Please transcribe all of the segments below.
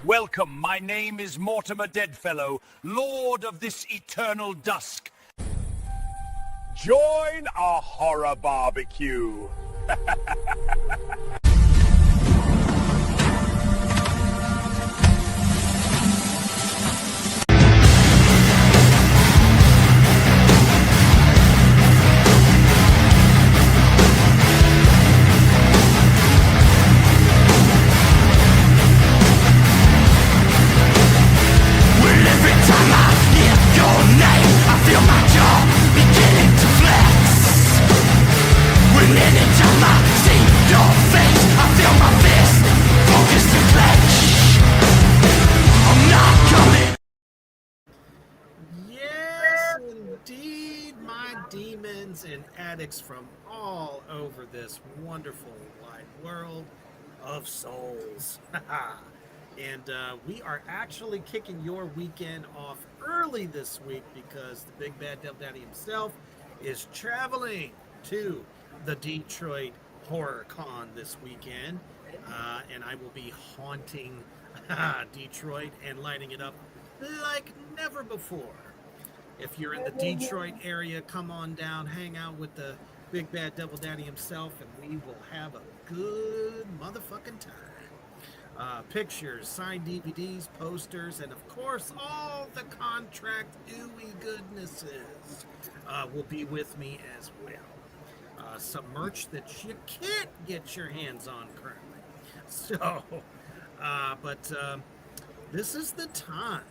Welcome, my name is Mortimer Deadfellow, Lord of this eternal dusk. Join our horror barbecue. And addicts from all over this wonderful wide world of souls. And we are actually kicking your weekend off early this week because the big bad Devil Daddy himself is traveling to the Detroit Horror Con this weekend. And I will be haunting Detroit and lighting it up like never before. If you're in the Detroit area, come on down, hang out with the big bad Devil Daddy himself, and we will have a good motherfucking time. Pictures, signed DVDs, posters, and of course, all the contract ooey goodnesses will be with me as well. Some merch that you can't get your hands on currently. So, but this is the time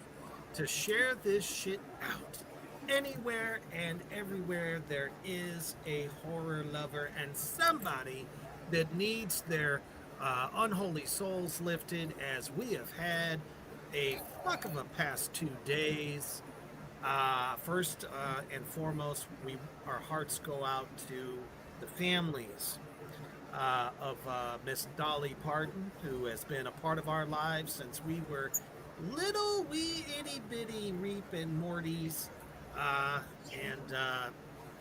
to share this shit out. Anywhere and everywhere there is a horror lover and somebody that needs their unholy souls lifted, as we have had a fuck of a past 2 days. First and foremost, our hearts go out to the families of Miss Dolly Parton, who has been a part of our lives since we were little wee itty bitty Reap and Mortys.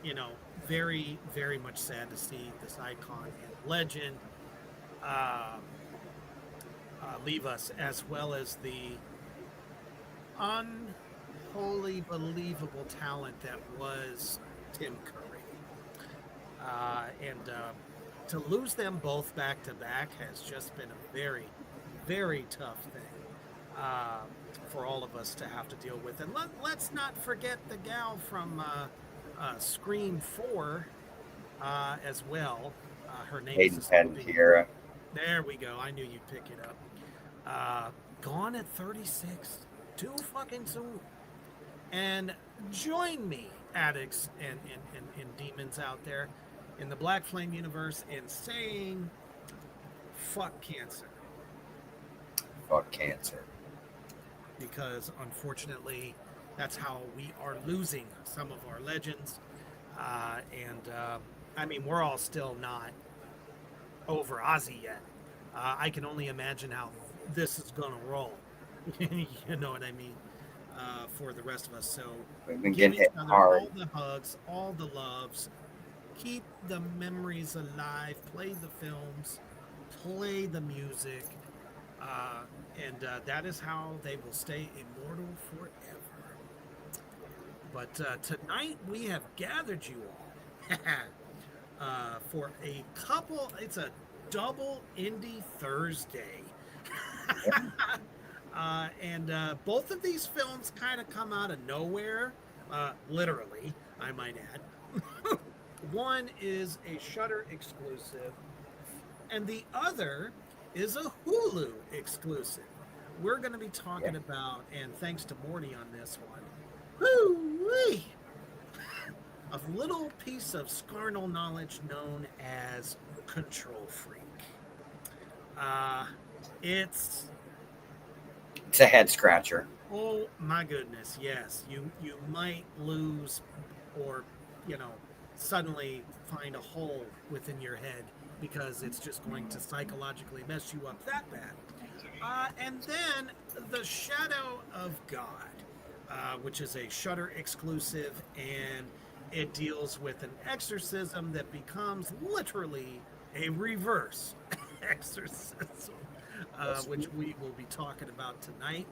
You know, very, very much sad to see this icon and legend leave us, as well as the unholy, believable talent that was Tim Curry. To lose them both back to back has just been a very, very tough thing. For all of us to have to deal with. And let's not forget the gal from Scream 4 as well. Her name is Panettiere. There we go. I knew you'd pick it up. Gone at 36. Too fucking soon. And join me, addicts and demons out there in the Black Flame universe, in saying, fuck cancer. Fuck cancer. Because unfortunately, that's how we are losing some of our legends. I mean, we're all still not over Ozzy yet. I can only imagine how this is going to roll. You know what I mean? For the rest of us. So we've been getting hit hard. All the hugs, all the loves. Keep the memories alive. Play the films. Play the music. And that is how they will stay immortal forever. But tonight we have gathered you all for a couple. It's a double Indie Thursday. And both of these films kind of come out of nowhere, literally, I might add. One is a Shudder exclusive, and the other is a Hulu exclusive. We're going to be talking about, and thanks to Morty on this one, whoo-wee, a little piece of scarnal knowledge known as Control Freak. It's a head scratcher. Oh my goodness, yes. You might lose or, suddenly find a hole within your head because it's just going to psychologically mess you up that bad. And then The Shadow of God, which is a Shudder exclusive, and it deals with an exorcism that becomes literally a reverse exorcism. which we will be talking about tonight.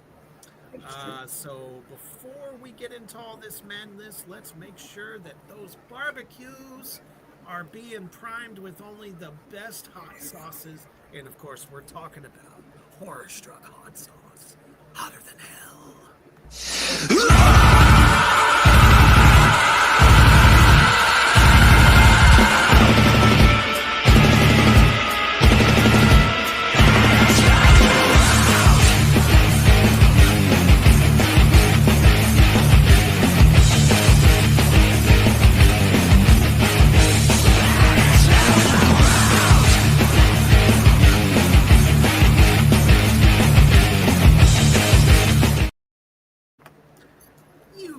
So before we get into all this madness, let's make sure that those barbecues are being primed with only the best hot sauces. And of course, we're talking about horror-struck hot sauce. Hotter than hell.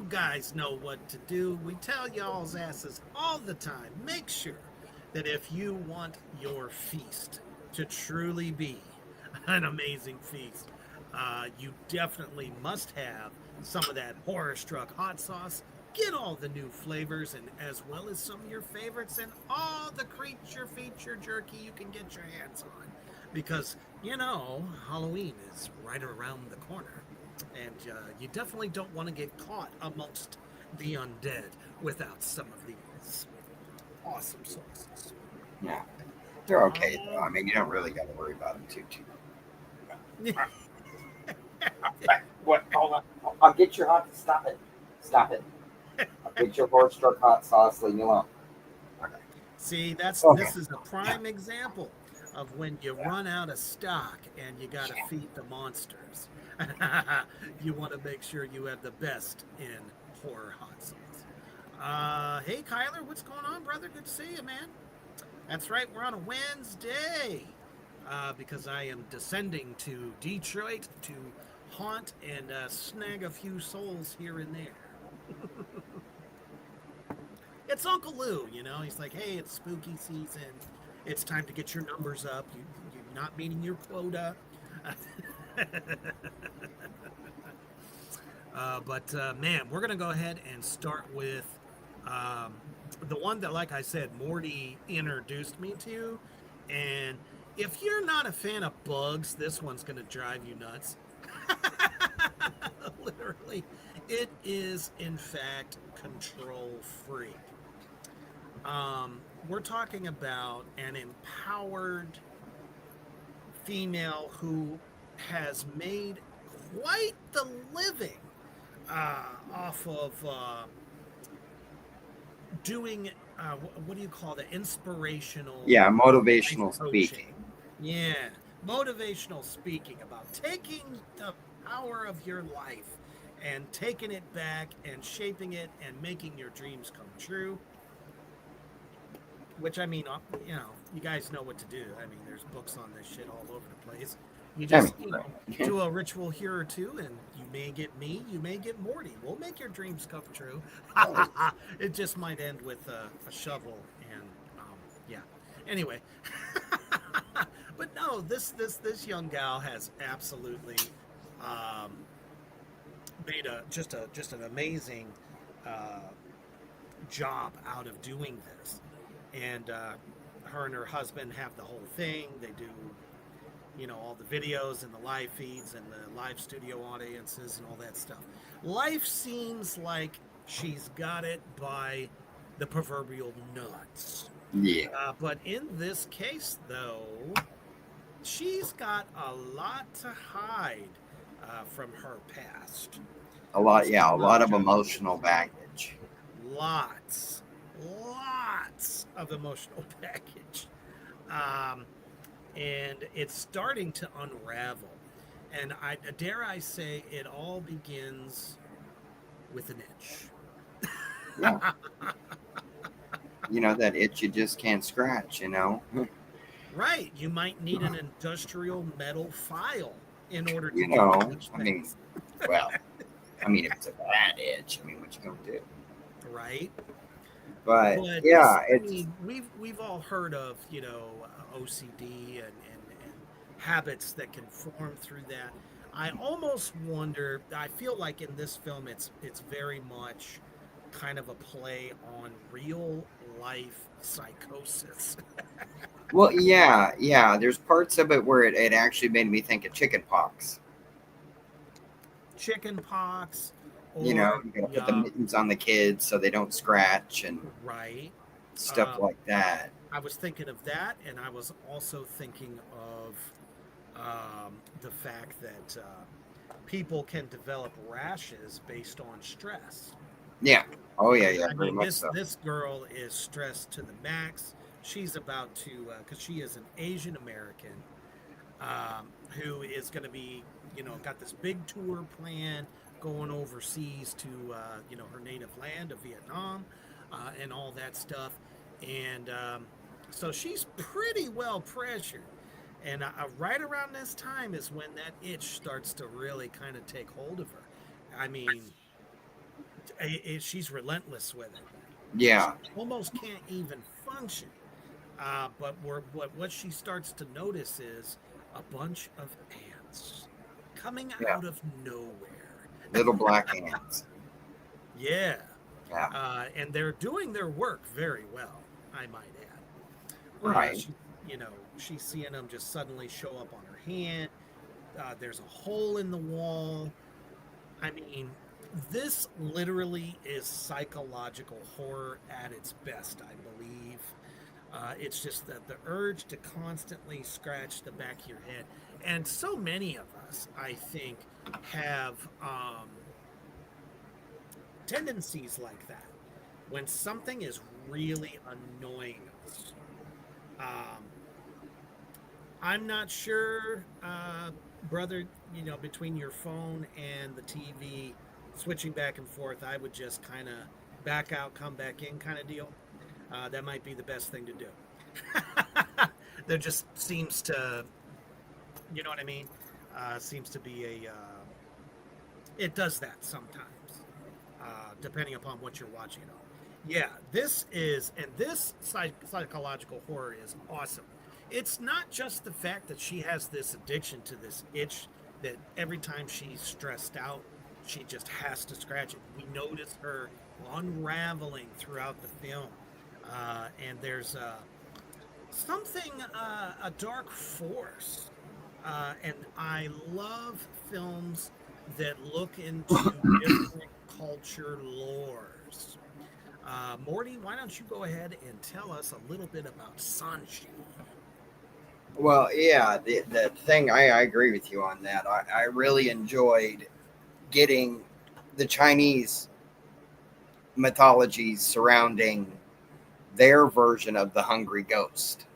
Guys know what to do. We tell y'all's asses all the time. Make sure that if you want your feast to truly be an amazing feast, you definitely must have some of that horror-struck hot sauce. Get all the new flavors, and as well as some of your favorites and all the creature feature jerky you can get your hands on, because Halloween is right around the corner. And you definitely don't want to get caught amongst the undead without some of these awesome sauces. Yeah, they're okay though. I mean, you don't really got to worry about them too. What? Hold on. I'll get your hot. Stop it. Stop it. I'll get your horse-struck hot sauce. Leave me alone. Okay. See, this is a prime example of when you run out of stock and you got to feed the monsters. You want to make sure you have the best in horror hot sauce. Hey, Kyler, what's going on, brother? Good to see you, man. That's right, we're on a Wednesday because I am descending to Detroit to haunt and snag a few souls here and there. It's Uncle Lou, he's like, hey, it's spooky season. It's time to get your numbers up. You're not meeting your quota. Man, we're going to go ahead and start with the one that, like I said, Morty introduced me to. And if you're not a fan of bugs, this one's going to drive you nuts. Literally. It is, in fact, Control Freak. We're talking about an empowered female who has made quite the living off of doing what do you call that? Inspirational. Yeah, motivational speaking. Yeah, motivational speaking about taking the power of your life and taking it back and shaping it and making your dreams come true. Which, I mean, you guys know what to do. I mean, there's books on this shit all over the place. You just, do a ritual here or two, and you may get me, you may get Morty. We'll make your dreams come true. It just might end with a shovel, and yeah. Anyway, but no, this young gal has absolutely made just an amazing job out of doing this. And her and her husband have the whole thing. They do, all the videos and the live feeds and the live studio audiences and all that stuff. Life seems like she's got it by the proverbial nuts. Yeah. But in this case, though, she's got a lot to hide from her past. A lot of emotional baggage. Lots of emotional baggage. And it's starting to unravel. And dare I say, it all begins with an itch. Yeah. That itch you just can't scratch, Right. You might need an industrial metal file in order to if it's a bad itch, what you gonna do? Right. But yeah, we've all heard of OCD and habits that can form through that. I almost wonder. I feel like in this film, it's very much kind of a play on real life psychosis. Well, yeah. There's parts of it where it actually made me think of chicken pox. Chicken pox, You know, or you gotta the put the mittens on the kids so they don't scratch and right. stuff Um, like that. I was thinking of that, and I was also thinking of the fact that people can develop rashes based on stress. Yeah. Oh yeah, And yeah, I very mean, much this so. this girl is stressed to the max. She's about to, because she is an Asian American who is going to be, got this big tour plan going overseas to, her native land of Vietnam and all that stuff. And so she's pretty well pressured. And right around this time is when that itch starts to really kind of take hold of her. I mean, she's relentless with it. She Yeah, almost can't even function. But what she starts to notice is a bunch of ants coming yeah. out of nowhere. Little black ants. Yeah, Yeah. and they're doing their work very well, I might add. Right. She's seeing them just suddenly show up on her hand. There's a hole in the wall. I mean, this literally is psychological horror at its best, I believe. It's just that the urge to constantly scratch the back of your head. And so many of us, I think, have tendencies like that. When something is really annoying us, um, I'm not sure, brother, between your phone and the TV, switching back and forth, I would just kind of back out, come back in kind of deal. That might be the best thing to do. There just seems to, you know what I mean? Seems to be it does that sometimes, depending upon what you're watching it on. Yeah, this psychological horror is awesome. It's not just the fact that she has this addiction to this itch that every time she's stressed out, she just has to scratch it. We notice her unraveling throughout the film. And there's something, a dark force. And I love films that look into different culture lores. Morty, why don't you go ahead and tell us a little bit about Sanji? Well, yeah, the thing I agree with you on that. I really enjoyed getting the Chinese mythologies surrounding their version of the hungry ghost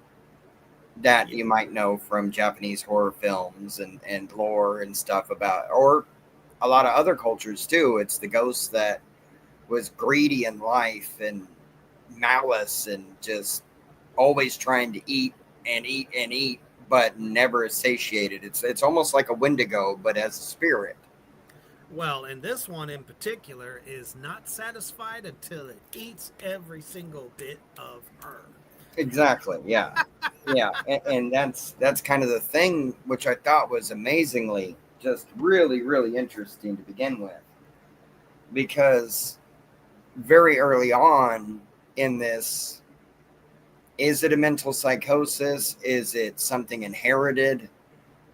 that Yeah, you might know from Japanese horror films and lore and stuff about, or a lot of other cultures too. It's the ghost that was greedy in life and malice and just always trying to eat and eat and eat, but never satiated. It's almost like a Wendigo, but as a spirit. well, and this one in particular is not satisfied until it eats every single bit of her. Exactly. Yeah. Yeah. And that's kind of the thing, which I thought was amazingly just really, really interesting to begin with, because very early on in this, is it a mental psychosis? Is it something inherited?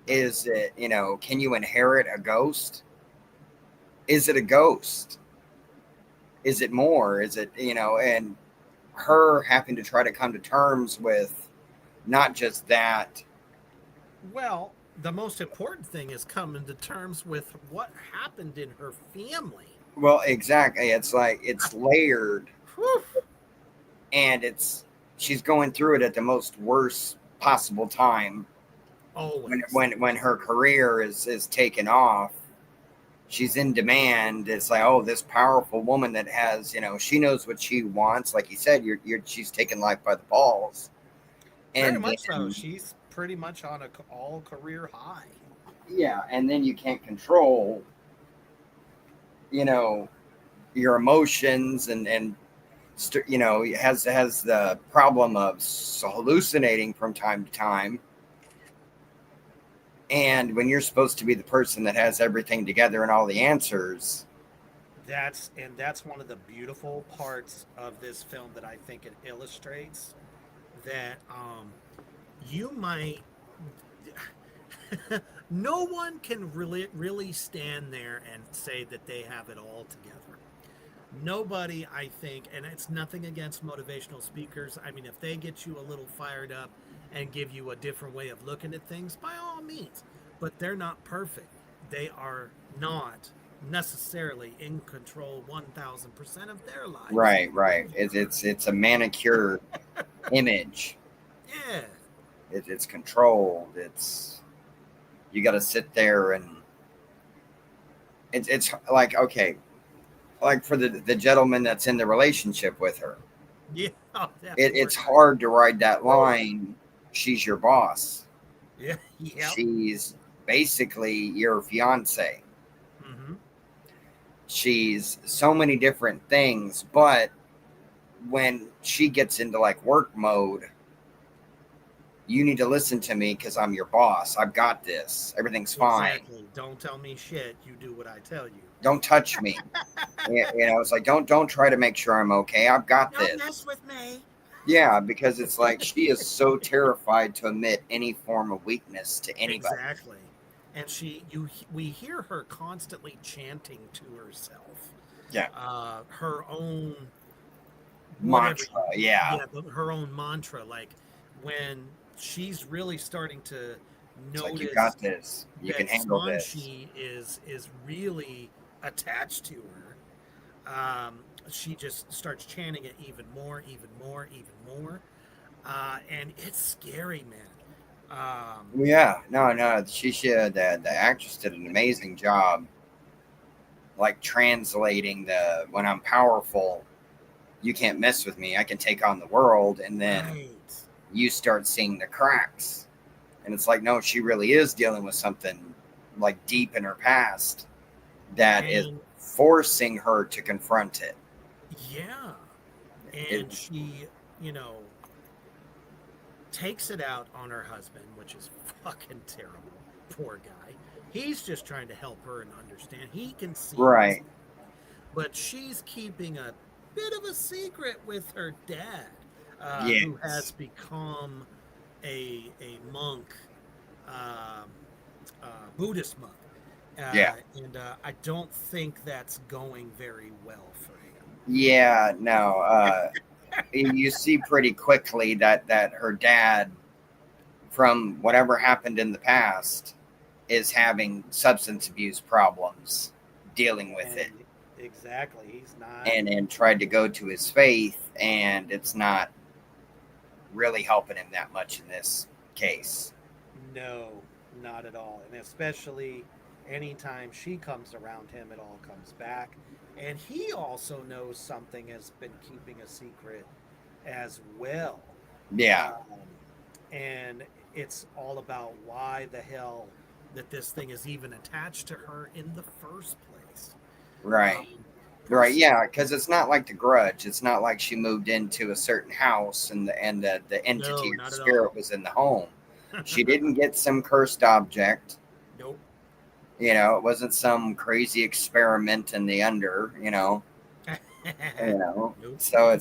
Is it, can you inherit a ghost? Is it a ghost? Is it more? Is it, and her having to try to come to terms with not just that. Well, the most important thing is coming to terms with what happened in her family. Well, exactly. It's like it's layered, Whew, and she's going through it at the most worst possible time when always. when her career is taken off. She's in demand. It's like, oh, this powerful woman that has, she knows what she wants. Like you said, she's taking life by the balls, Very and much so. then She's pretty much on a all career high. yeah, and then you can't control, you know, your emotions has the problem of hallucinating from time to time. And when you're supposed to be the person that has everything together and all the answers, That's one of the beautiful parts of this film that I think it illustrates that you might. No one can really stand there and say that they have it all together. Nobody, I think, and it's nothing against motivational speakers. I mean, if they get you a little fired up and give you a different way of looking at things, by all means. But they're not perfect. They are not necessarily in control 1000% of their lives. Right. It's a manicured image. Yeah. It's controlled. You got to sit there and it's like, okay, like for the gentleman that's in the relationship with her, Yeah. it's hard to ride that line. She's your boss. Yeah. Yeah. She's basically your fiance. Mm-hmm. She's so many different things, but when she gets into like work mode, you need to listen to me because I'm your boss. I've got this. Everything's fine. Exactly. Don't tell me shit. You do what I tell you. Don't touch me. It's like don't try to make sure I'm okay. I've got this. Don't mess with me. Yeah, because it's like she is so terrified to admit any form of weakness to anybody. Exactly. And we hear her constantly chanting to herself. Yeah. Her own Mantra. Yeah. Her own mantra. Like when she's really starting to It's notice like you got this. You can handle this. She is really attached to her. She just starts chanting it even more, and it's scary, man. Yeah, no. The actress did an amazing job, like translating when I'm powerful, you can't mess with me. I can take on the world, and then Right. you start seeing the cracks, and it's like, no, she really is dealing with something like deep in her past that is forcing her to confront it. Yeah, and she, takes it out on her husband, which is fucking terrible. Poor guy. He's just trying to help her and understand. He can see. Right. But she's keeping a bit of a secret with her dad, Yes. who has become a monk, Buddhist monk. Yeah. And I don't think that's going very well for him. Yeah, no. You see pretty quickly that her dad, from whatever happened in the past, is having substance abuse problems, dealing with it. Exactly. He's not. And tried to go to his faith, and it's not really helping him that much in this case. No, not at all. And especially anytime she comes around him, it all comes back. And he also knows something has been keeping a secret as well. Yeah. And it's all about why the hell that this thing is even attached to her in the first place. Right. Right, yeah, because it's not like The Grudge. It's not like she moved into a certain house and the entity or spirit was in the home. She didn't get some cursed object. Nope. It wasn't some crazy experiment in the under. Nope. So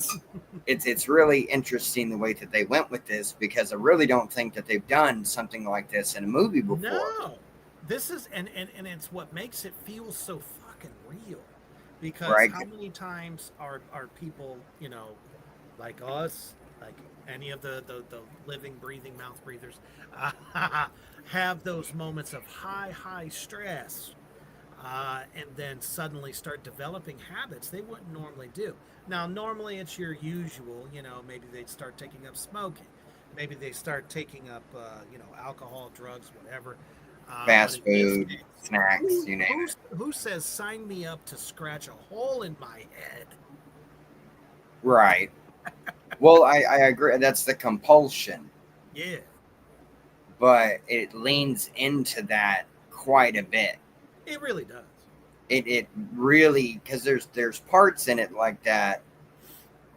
it's really interesting the way that they went with this, because I really don't think that they've done something like this in a movie before. No, this is and it's what makes it feel so fucking real. Because how many times are people, like us, like any of the living, breathing mouth breathers, have those moments of high stress, and then suddenly start developing habits they wouldn't normally do. Now, normally it's your usual, maybe they start taking up smoking. Maybe they start taking up, alcohol, drugs, whatever. Fast food, snacks, you name it. Who says sign me up to scratch a hole in my head? Right. Well, I agree. That's the compulsion. Yeah. But it leans into that quite a bit. It really does. It really, because there's parts in it like that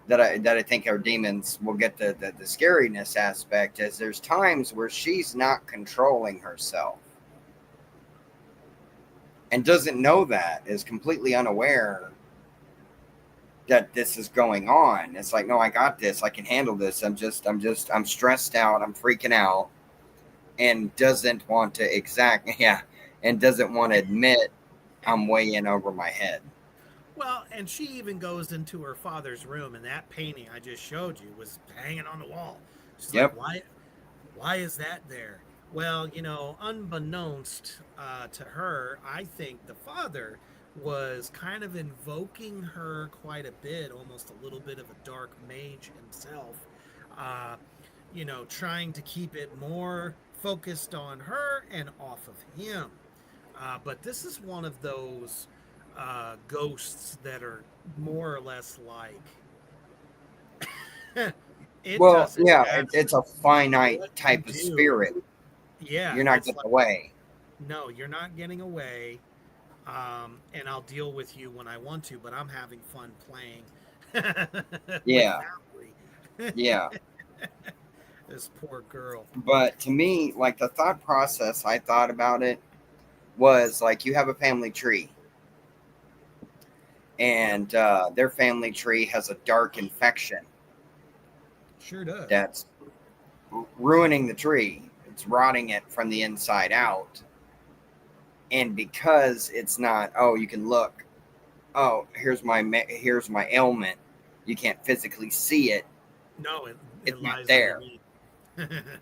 I think our demons will get the scariness aspect, as there's times where she's not controlling herself and doesn't know that, is completely unaware that this is going on. It's like, no, I got this. I can handle this. I'm stressed out. I'm freaking out, and doesn't want to and doesn't want to admit I'm way in over my head. Well, and she even goes into her father's room, and that painting I just showed you was hanging on the wall. She's Yep. like, why is that there? Well, unbeknownst to her, I think the father was kind of invoking her quite a bit, almost a little bit of a dark mage himself, uh, trying to keep it more focused on her and off of him. But this is one of those ghosts that are more or less like it Well, doesn't yeah, matter it's a finite what type you of do. spirit. Yeah, You're not it's getting like, away. no, you're not getting away. And I'll deal with you when I want to, but I'm having fun playing with Yeah, Valerie. yeah. This poor girl. But to me, like the thought process I thought about it was like you have a family tree, Yep, and their family tree has a dark infection sure does. that's ruining the tree. It's rotting it from the inside out. And because it's not, oh, you can look, oh, here's my ailment. You can't physically see it. No, It's it not lies there. underneath.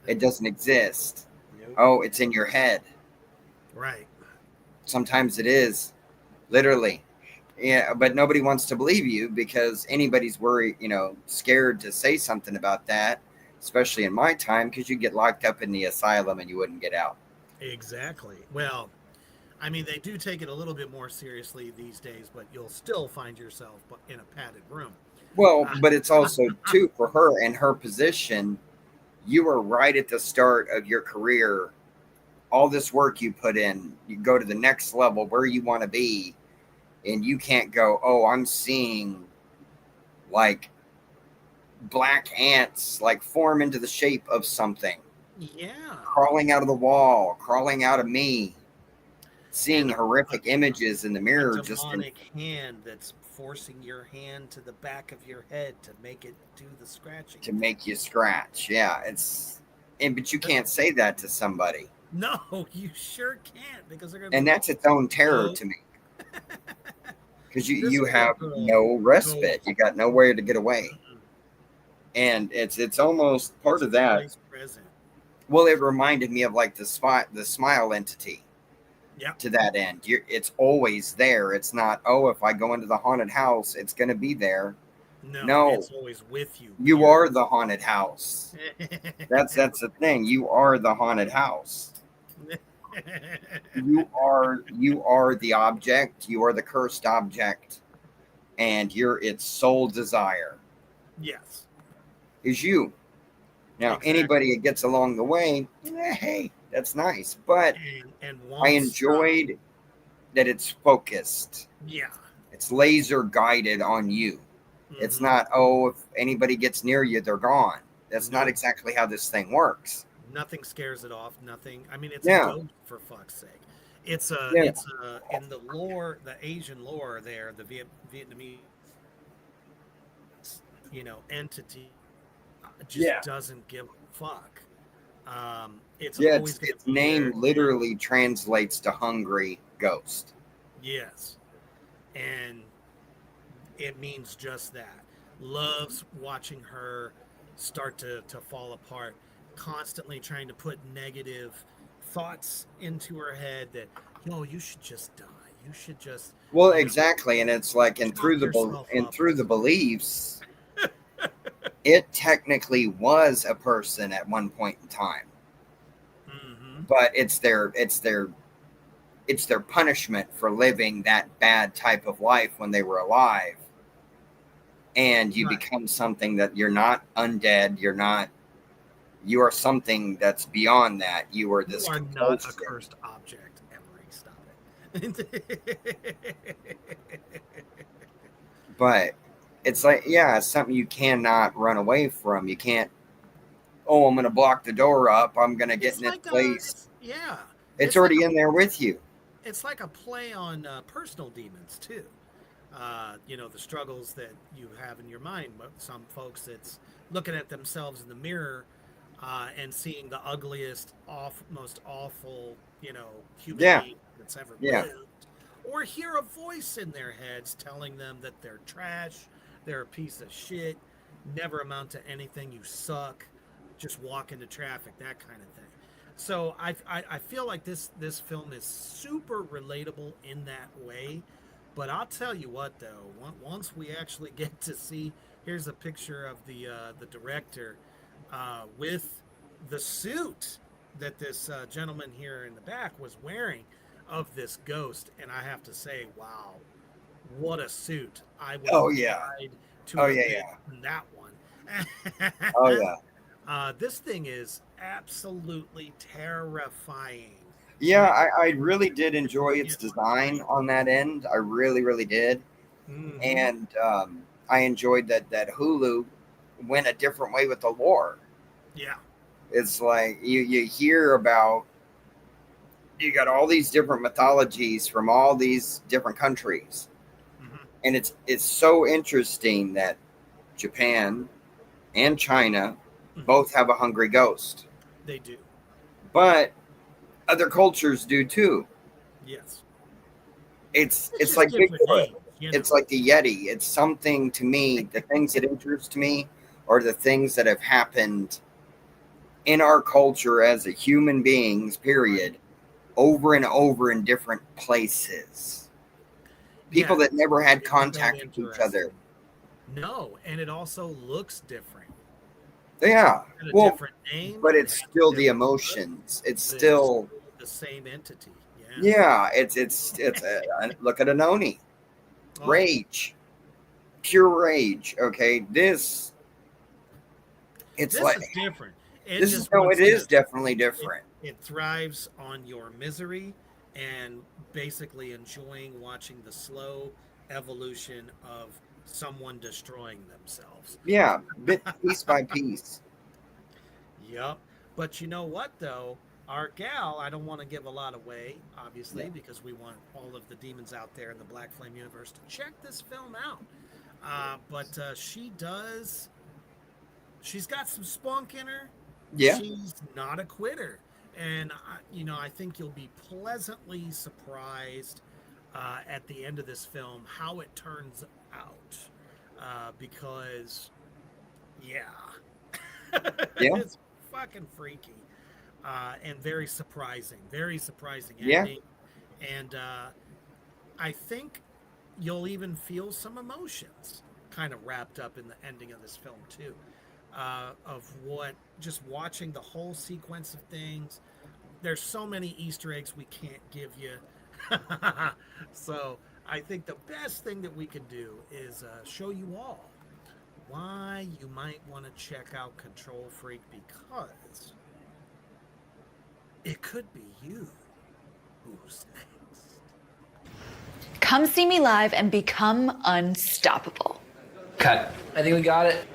It doesn't exist. Nope. Oh, it's in your head. Right. Sometimes it is, literally. Yeah, but nobody wants to believe you because anybody's worried, scared to say something about that, especially in my time, because you get locked up in the asylum and you wouldn't get out. Exactly. Well, I mean, they do take it a little bit more seriously these days, but you'll still find yourself in a padded room. Well, Uh, but it's also, too, for her and her position, you were right at the start of your career. All this work you put in, you go to the next level where you want to be, and you can't go, oh, I'm seeing like black ants like form into the shape of something, yeah. crawling out of the wall, crawling out of me, seeing And horrific images in the a mirror demonic hand that's forcing your hand to the back of your head to make it do the scratching. to make you scratch. Yeah, but you can't say that to somebody. No, you sure can't because they're going to And be like, that's its own terror no, to me. Because you, this you poor have girl no respite. goes, You got nowhere to get away. mm-mm. And it's almost part It's of that. always present. Well, it reminded me of like the smile entity. Yeah. To that end, it's always there. It's not, oh, if I go into the haunted house, it's going to be there. No, No, it's always with you. you Period. are the haunted house. That's the thing. You are the haunted house. You are the object. You are the cursed object, and its sole desire Yes. is you. Now, Exactly. anybody that gets along the way, hey, that's nice. But And I once enjoyed that it's focused. yeah. It's laser guided on you. It's Mm-hmm. not, oh, if anybody gets near you, they're gone. That's not Nope. exactly how this thing works. Nothing scares it off. Nothing. I mean, it's a Yeah. ghost for fuck's sake. It's a Yeah. it's a in the lore, the Asian lore there, the Vietnamese entity just Yeah. doesn't give a fuck. It's Yeah, always going to its be name there. literally translates to hungry ghost. Yes, and it means just that. Loves watching her start to fall apart, constantly trying to put negative thoughts into her head that, you should just die. You should just, Well, exactly, and it's like, and chop through yourself up. the beliefs, it technically was a person at one point in time, Mm-hmm. but it's their punishment for living that bad type of life when they were alive. And you Right. become something that you're not undead. You are something that's beyond that. You are this You are not a compulsion. cursed object, Emery. Stop it. But it's like, yeah, it's something you cannot run away from. You can't, oh, I'm going to block the door up. I'm going to get It's in this like place. yeah. It's Like already in there with you. it's like a play on personal demons too. the struggles that you have in your mind. But some folks, it's looking at themselves in the mirror and seeing the ugliest, most awful, human Yeah. being that's ever Yeah. lived, or hear a voice in their heads telling them that they're trash, they're a piece of shit, never amount to anything, you suck, just walk into traffic, that kind of thing. So I feel like this film is super relatable in that way. But I'll tell you what, though, once we actually get to see, here's a picture of the director with the suit that this gentleman here in the back was wearing of this ghost, and I have to say, wow, what a suit! I would Oh have yeah. tried to Oh have yeah. been Yeah. in that one. Oh yeah. This thing is absolutely terrifying. Yeah, I really did enjoy its design on that end. I really, really did. Mm-hmm. And I enjoyed that Hulu went a different way with the lore. Yeah. It's like you hear about, you got all these different mythologies from all these different countries, Mm-hmm. and it's so interesting that Japan and China Mm-hmm. both have a hungry ghost, They do. but other cultures do too. Yes. It's It's it's just like different Bigfoot. names, It's like the Yeti. It's something to me. The things that interest me are the things that have happened in our culture as a human beings, period, over and over in different places. People Yeah, that never had it's so contact with each other. interesting. No, and it also looks different. Yeah. And a Well, different name. but It it's has a still the different look, emotions. It's but it's still, still the same entity. Yeah. yeah. It's look at Anoni, Oh, rage, pure rage. Okay, it's this like, is different. It this is, just no, it wants to. is definitely It, different. it thrives on your misery and basically enjoying watching the slow evolution of someone destroying themselves. Yeah, bit piece by piece. Yep. But you know what, though? Our gal, I don't want to give a lot away, Yeah. obviously, because we want all of the demons out there in the Black Flame universe to check this film out. But she's got some spunk in her. Yeah. She's not a quitter. And, I think you'll be pleasantly surprised at the end of this film how it turns out. Because, yeah. Yeah. It's fucking freaky and very surprising Yeah. ending. And I think you'll even feel some emotions kind of wrapped up in the ending of this film too, of what just watching the whole sequence of things. There's so many Easter eggs we can't give you. So I think the best thing that we can do is show you all why you might want to check out Control Freak, because it could be you who's next. Come see me live and become unstoppable. Cut. I think we got it.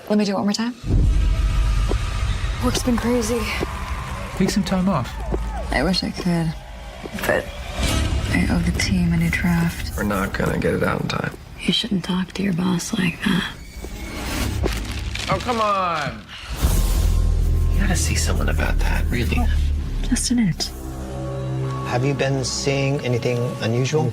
Let me do it one more time. Work's been crazy. Take some time off. I wish I could, but I owe the team a new draft. We're not gonna get it out in time. You shouldn't talk to your boss like that. Oh, come on. You gotta see someone about that, really. Just an it. Have you been seeing anything unusual?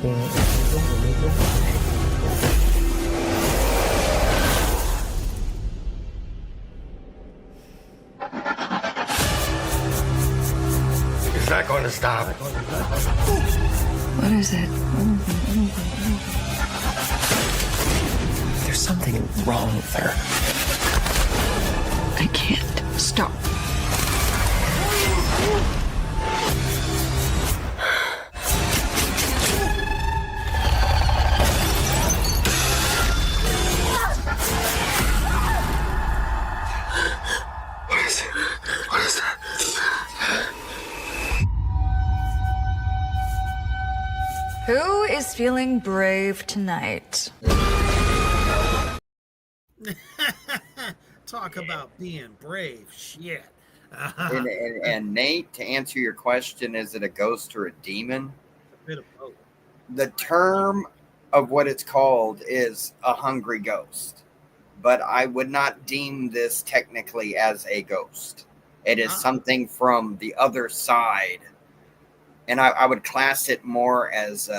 Is that going to stop? What is it? There's something wrong with her. I can't stop. What is it? What is that? Who is feeling brave tonight? Talk about being brave. Shit. And Nate, to answer your question, is it a ghost or a demon? A bit of both. The term of what it's called is a hungry ghost, but I would not deem this technically as a ghost. It is something from the other side, and I would class it more as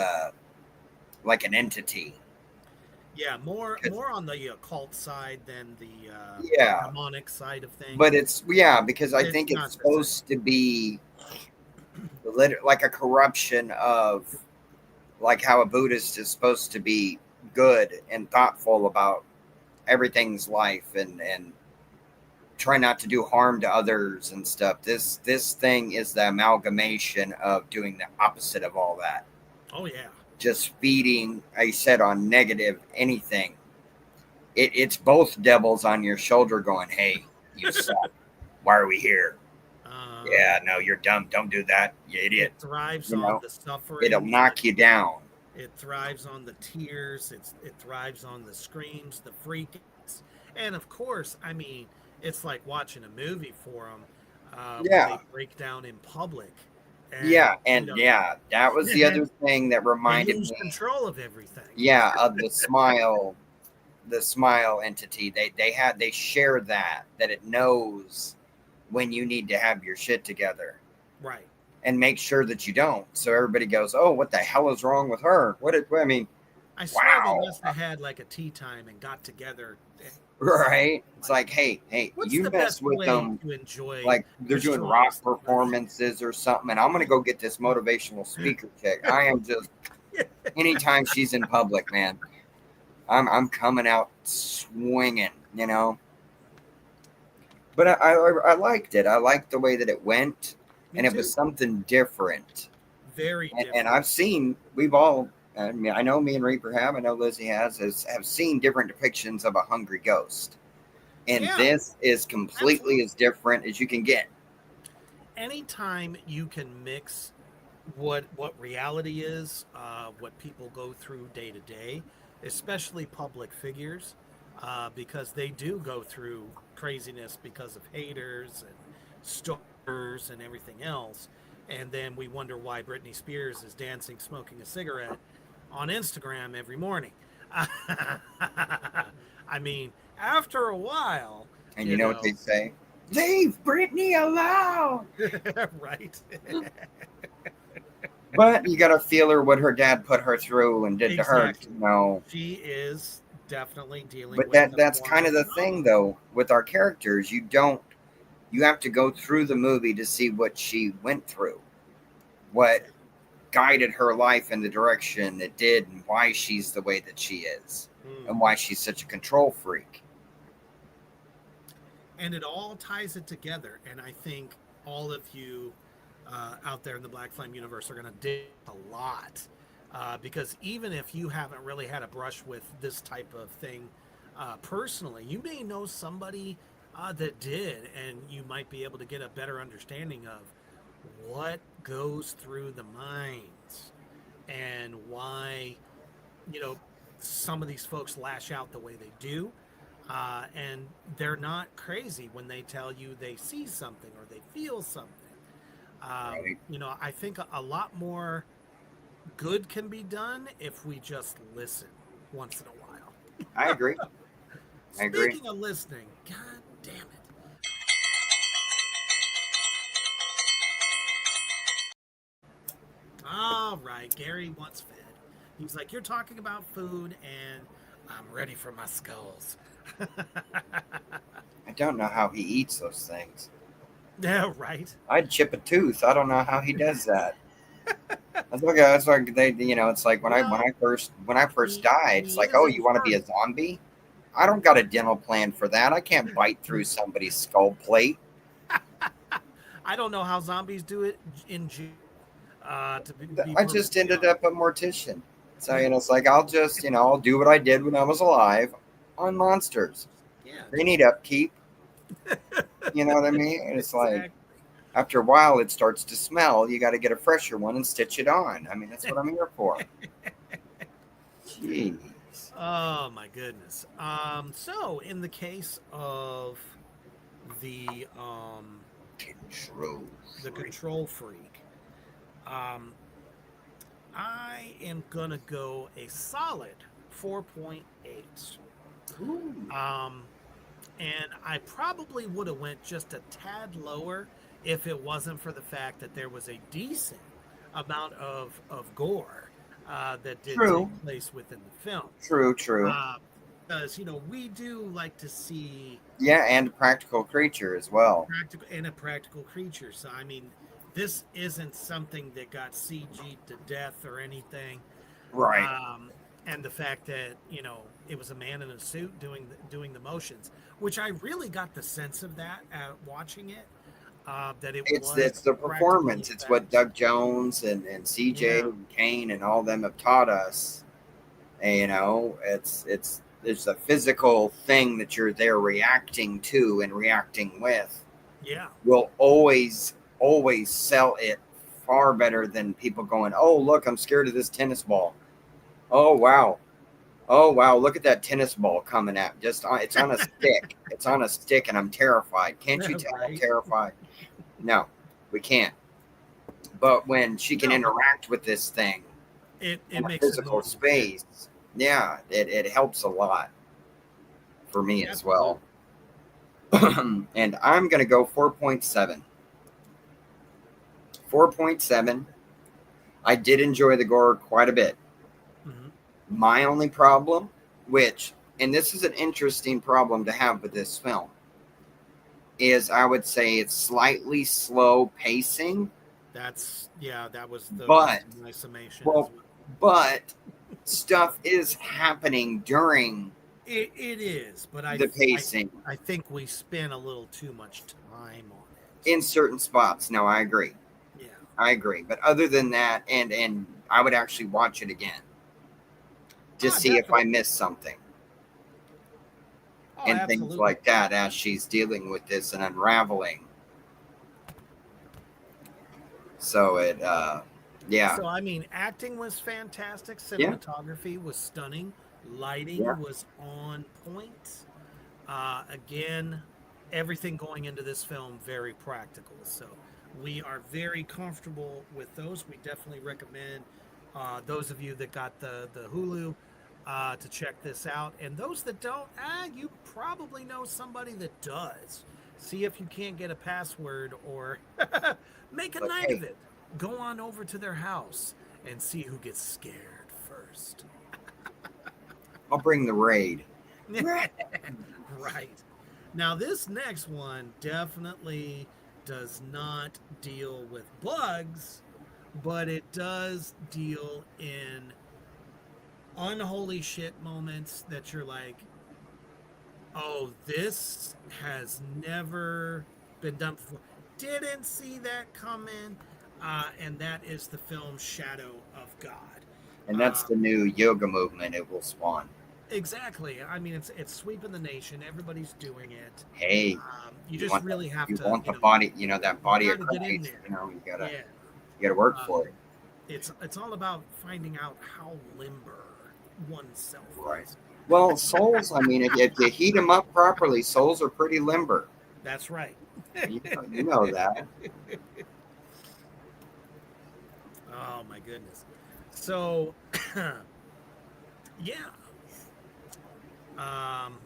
like an entity. Yeah, more on the occult side than the Yeah, demonic side of things. but it's because I think not it's the same. supposed to be like a corruption of like how a Buddhist is supposed to be good and thoughtful about everything's life and try not to do harm to others and stuff. This thing is the amalgamation of doing the opposite of all that. Oh yeah. Just feeding, I said, on negative anything. It's both devils on your shoulder going, hey, you suck. Why are we here? Yeah, no, you're dumb. Don't do that, you idiot. It thrives You on know, the suffering. it'll knock you down. It thrives on the tears. It thrives on the screams, the freakings, and of course, I mean, it's like watching a movie for them. Yeah. When they break down in public. And, you know, that was the other thing that they reminded lose me. control of everything. Yeah, of the smile entity. They share that it knows when you need to have your shit together. Right. And make sure that you don't. So everybody goes, oh, what the hell is wrong with her? I mean, I swear wow. they must have had like a tea time and got together. Right? It's like, hey, What's you the mess best with way them. to enjoy Like they're doing destroying rock somebody? performances or something, and I'm gonna go get this motivational speaker chick. I am just anytime she's in public, man, I'm coming out swinging, you know. But I liked it. I liked the way that it went, Me and it too. was something different. Very different. And I've seen, we've all, I mean, I know me and Reaper have, I know Lizzie have seen different depictions of a hungry ghost. And Yeah. this is completely as different as you can get. Anytime you can mix what reality is, what people go through day to day, especially public figures, because they do go through craziness because of haters and stalkers and everything else. And then we wonder why Britney Spears is dancing, smoking a cigarette on Instagram every morning. I mean, after a while. And you know what they say? Leave Britney alone. Right. But you got to feel her what her dad put her through and did to her. Exactly. You know. She is definitely dealing But with that's kind of the thing, though, with our characters. You have to go through the movie to see what she went through, what guided her life in the direction it did, and why she's the way that she is, and why she's such a control freak. And it all ties it together. And I think all of you out there in the Black Flame universe are going to dig a lot. Because even if you haven't really had a brush with this type of thing personally, you may know somebody that did, and you might be able to get a better understanding of what goes through the minds and why, some of these folks lash out the way they do. And they're not crazy when they tell you they see something or they feel something. Right. I think a lot more good can be done if we just listen once in a while. I agree. Speaking of listening, god damn it. All right, Gary wants fed. He's like, you're talking about food and I'm ready for my skulls. I don't know how he eats those things. Yeah, right. I'd chip a tooth. I don't know how he does that. That's like they, it's like when I first died, it's like, oh, you want to be a zombie? I don't got a dental plan for that. I can't bite through somebody's skull plate. I don't know how zombies do it in jail. I just ended up a mortician. So, it's like, I'll just, I'll do what I did when I was alive on monsters. Yeah. They need upkeep. You know what I mean? And it's like, after a while, it starts to smell. You got to get a fresher one and stitch it on. I mean, that's what I'm here for. Jeez. Oh, my goodness. So, in the case of the Control freak. I am gonna go a solid 4.8. Um, and I probably would have went just a tad lower if it wasn't for the fact that there was a decent amount of gore that did take True, place within the film. true. Uh, because we do like to see Yeah, and practical creature as well. practical and a practical creature. So I mean, this isn't something that got CG'd to death or anything. Right. Um, and the fact that it was a man in a suit doing the motions, which I really got the sense of that at watching it. That it It's was the practical performance. It's what effects. Doug Jones and CJ Yeah, and Kane and all them have taught us. And, it's a physical thing that you're there reacting to and reacting with. yeah, Will always sell it far better than people going, "Oh, look, I'm scared of this tennis ball. Oh wow, oh wow, look at that tennis ball coming at me. It's on a stick. It's on a stick, and I'm terrified. Can't you tell I'm right. terrified?" No, we can't. But when she can No, but interact with this thing it in a makes it physical more legit. space, yeah, it helps a lot for me as Absolutely. well. And I'm gonna go 4.7. 4.7. I did enjoy the gore quite a bit. Hmm. My only problem, and this is an interesting problem to have with this film, is I would say it's slightly slow pacing, That was but my summation as well, well. but stuff is happening during It is, but the pacing I think we spent a little too much time on it. in certain spots. No, I agree. Yeah. I agree. But other than that, and I would actually watch it again to see if I Definitely. missed something Oh, and things absolutely. like that as she's dealing with this and unraveling. So yeah, So I mean, acting was fantastic. yeah, Cinematography was stunning. yeah. Lighting was on point. Again, everything going into this film very practical. So we are very comfortable with those. We definitely recommend those of you that got the Hulu to check this out, and those that don't, you probably know somebody that does. See if you can't get a password or make a But night of hey, it. Go on over to their house and see who gets scared first. I'll bring the raid. Right. Now, this next one definitely does not deal with bugs, but it does deal in unholy shit moments that you're like, oh, this has never been done before. Didn't see that coming. And that is the film Shadow of God. And that's Uh, the new yoga movement it will spawn. exactly. I mean, it's sweeping the nation. Everybody's doing it. Hey, You you just want really have you to, want the body, that you body got of to get in Christ. there. You Yeah. gotta work Uh, for it. it's all about finding out how limber oneself Right. is. Well, souls. I mean, if you heat them up properly, souls are pretty limber. That's right. You know that. Oh my goodness. So, yeah, um,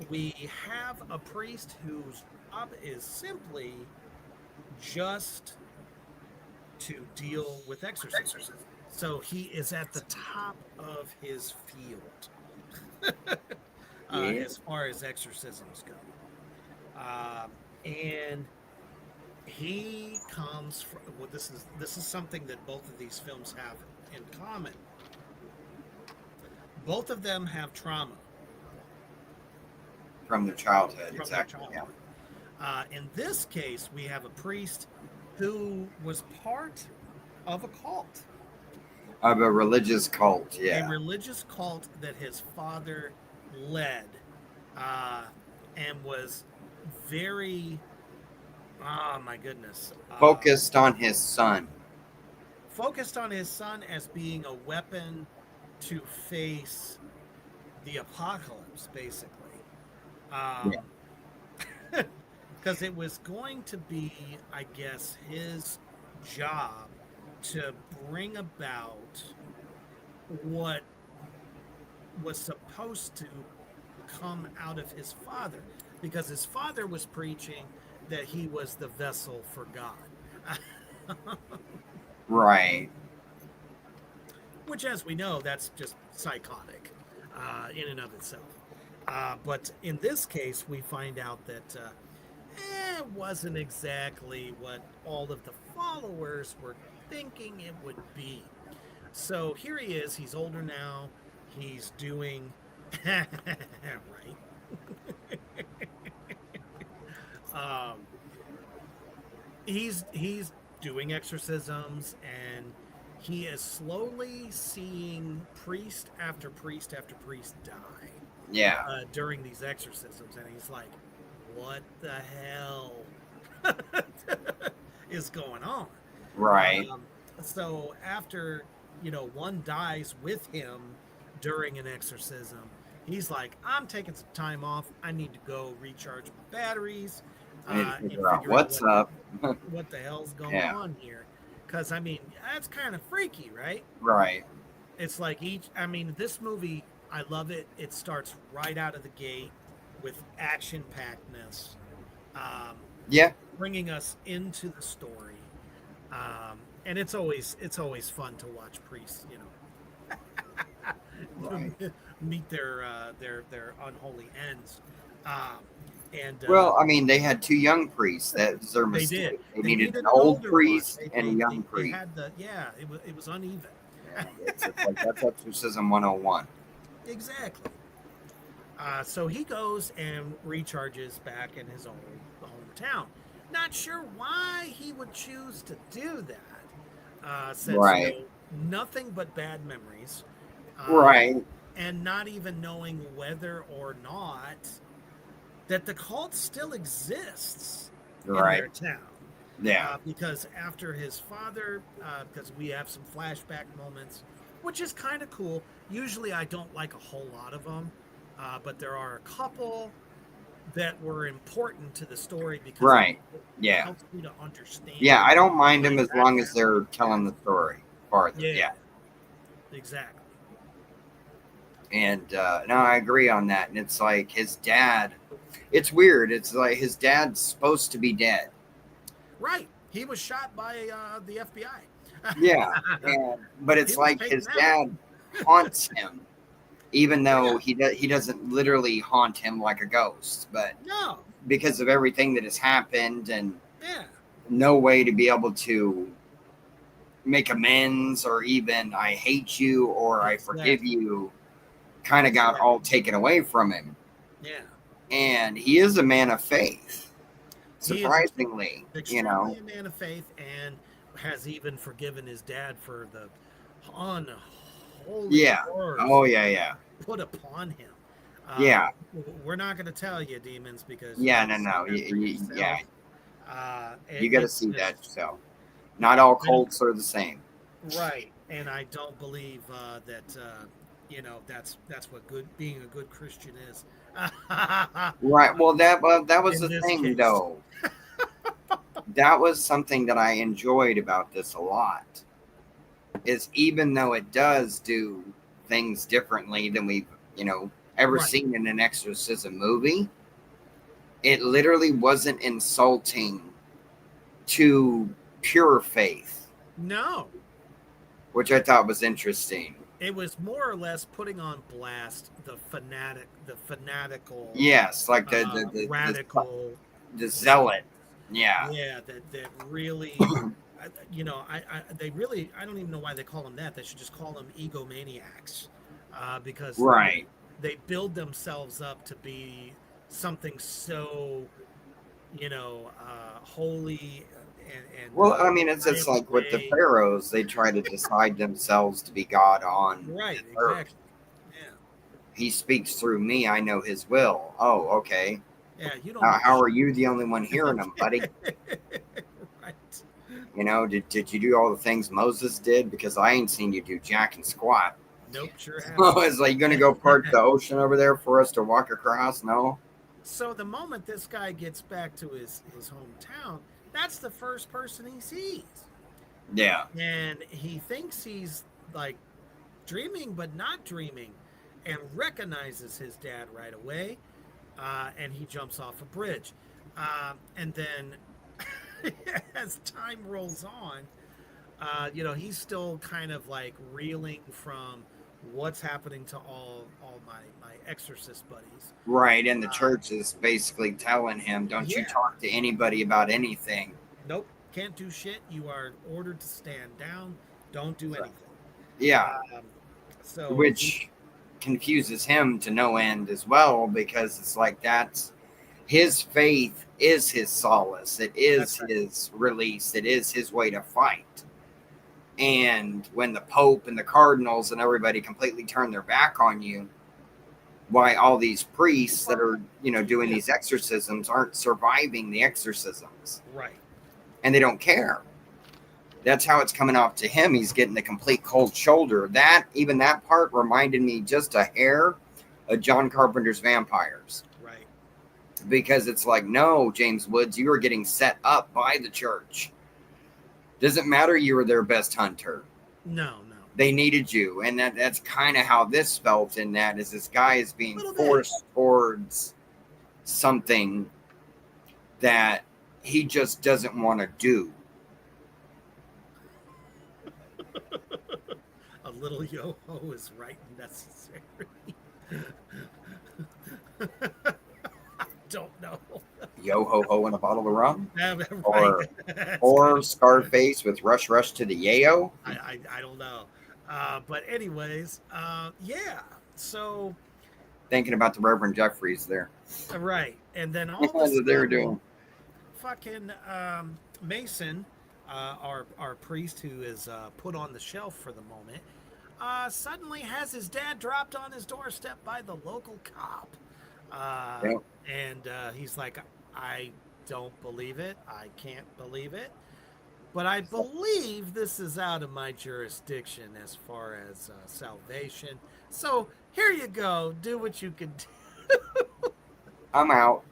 we have a priest whose job is simply just to deal with exorcism. So he is at the top of his field Yeah. as far as exorcisms go. And he comes from, well, this is something that both of these films have in common. Both of them have trauma From their childhood, from their exactly. Yeah. childhood. In this case, we have a priest who was part of a cult, Of a religious cult. a Yeah. religious cult that his father led, uh, and was very, oh my goodness, Focused on his son. focused on his son as being a weapon to face the apocalypse, basically. Yeah. Because it was going to be, I guess, his job to bring about what was supposed to come out of his father, because his father was preaching that he was the vessel for God. Right. Which, as we know, that's just psychotic in and of itself. But in this case, we find out that it wasn't exactly what all of the followers were thinking it would be. So here he is. He's older now. He's doing right. He's doing exorcisms, and he is slowly seeing priest after priest after priest die. Yeah. During these exorcisms, and he's like, "What the hell is going on?" Right. So after one dies with him during an exorcism, he's like, "I'm taking some time off. I need to go recharge my batteries. I need to And figure out what's up. what the hell's going on here?" Because I mean, that's kind of freaky, right? Right. It's like this movie, I love it. It starts right out of the gate with action packedness. Yeah. Bringing us into the story. And it's always fun to watch priests, Right. meet their unholy ends. Well, I mean, they had two young priests. That was their they mistake. did. They They needed an an old older priest one. and a young They priest. had it was uneven. Yeah, it's like that's Exorcism 101. Exactly. So he goes and recharges back in his own hometown. Not sure why he would choose to do that. Since Right. nothing but bad memories. Right. And not even knowing whether or not that the cult still exists in their Right. town. Yeah. Because after his father, because we have some flashback moments, which is kind of cool. Usually I don't like a whole lot of them, but there are a couple that were important to the story because Right. it Yeah. helps me to understand. Yeah. I don't mind my them as long as background. they're telling the story farther. Yeah. Yeah. Exactly. And no, I agree on that. And it's like his dad. It's weird. It's like his dad's supposed to be dead. Right. He was shot by the FBI. Yeah. But it's He was like taken his out. dad haunts him, even though he doesn't literally haunt him like a ghost, but No. because of everything that has happened and Yeah. no way to be able to make amends or even I hate you or I forgive you kind of got all taken away from him. Yeah. And he is a man of faith. He is Surprisingly, extremely a man of faith, and has even forgiven his dad for the unholy Yeah. horrors Oh yeah. put upon him. Yeah. We're not going to tell you, demons, because Yeah, you no. gotta see that for yourself. Yeah. And You got to it's see just- that yourself. Not all cults are the same. right? And I don't believe that that's what being a good Christian is. Right. Well, that was In the this thing, case. though. That was something that I enjoyed about this a lot. Is even though it does do things differently than we've ever Right. seen in an exorcism movie, it literally wasn't insulting to pure faith, No. which I thought was interesting. It was more or less putting on blast the fanatical, Yes, like the radical, the zealot. Yeah. yeah, that really, they really, I don't even know why they call them that. They should just call them egomaniacs, because Right. they build themselves up to be something so, holy and Well, I mean, it's like with the way- pharaohs, they try to decide themselves to be God on right, earth. exactly, yeah, He speaks through me. I know his will. Oh, okay. yeah. You don't. How are you the only one hearing him, buddy? Right. Did you do all the things Moses did? Because I ain't seen you do jack and squat. Nope, sure have. Oh, it's like, you going to go part the ocean over there for us to walk across? No. So the moment this guy gets back to his hometown, that's the first person he sees. Yeah. And he thinks he's like dreaming, but not dreaming, and recognizes his dad right away. And he jumps off a bridge. And then as time rolls on, he's still kind of like reeling from what's happening to all my exorcist buddies. Right. And the church is basically telling him, don't you Yeah. talk to anybody about anything. Nope, can't do shit. You are ordered to stand down. Don't do anything. Yeah. So Which confuses him to no end as well, because it's like that's his faith is his solace. It is his release. It is his way to fight. And when the Pope and the cardinals and everybody completely turn their back on you, why all these priests that are, doing these exorcisms aren't surviving the exorcisms. Right. And they don't care. That's how it's coming off to him. He's getting the complete cold shoulder. Even that part reminded me just a hair of John Carpenter's Vampires. Right. Because it's like, no, James Woods, you are getting set up by the church. Doesn't matter you were their best hunter. No. They needed you. And that's kind of how this felt in that, is this guy is being forced towards something that he just doesn't want to do. A little yo-ho is right and necessary. I don't know. Yo ho ho and a bottle of rum? Right. Or Scarface with Rush Rush to the Yayo? I don't know. But anyways, yeah. So Thinking about the Reverend Jeffries there. right. And then all What this they were doing. fucking Mason, our priest who is put on the shelf for the moment, suddenly has his dad dropped on his doorstep by the local cop. Yep. And he's like, I don't believe it. I can't believe it. But I believe this is out of my jurisdiction as far as salvation. So here you go. Do what you can do. I'm out.